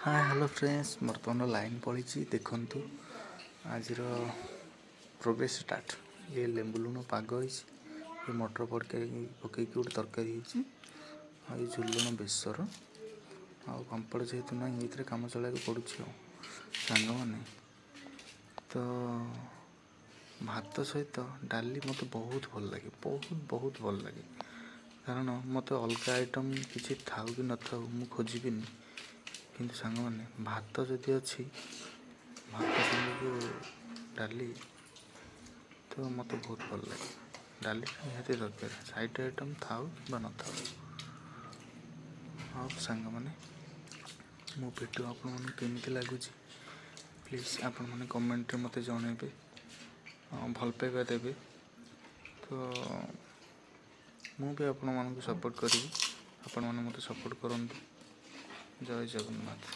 Hi hello friends बर्तमान line पड़ी देखु आज प्रोग्रेस स्टार्ट ये लेंबु लुण पाग ये मटर पकई गोटे तरकारी ये झुलुण बेसर आ पापड़ जेहेतु ना ये कम चला पड़ू सांग मैंने तो भात सहित डाली मत बहुत भल लगे बहुत भल लगे कारण मत अलग आइटम किसी थाऊ कि न था मु खोजबिनी किंतु सांग मैंने भात जदि अच्छी भात संगे डाली तो मत बहुत भल लगे डाली निहाती दरकार साइड आइटम थाऊ कि न था हाँ सांग मैंने मो वीडियो आपण केमती लगुच प्लीज आपण मैंने कमेंट मत जनइबे भल पाइबा देवे तो मुझे आपण मानक सपोर्ट करी आपण मैंने मत सपोर्ट करूँ जय जगन्नाथ।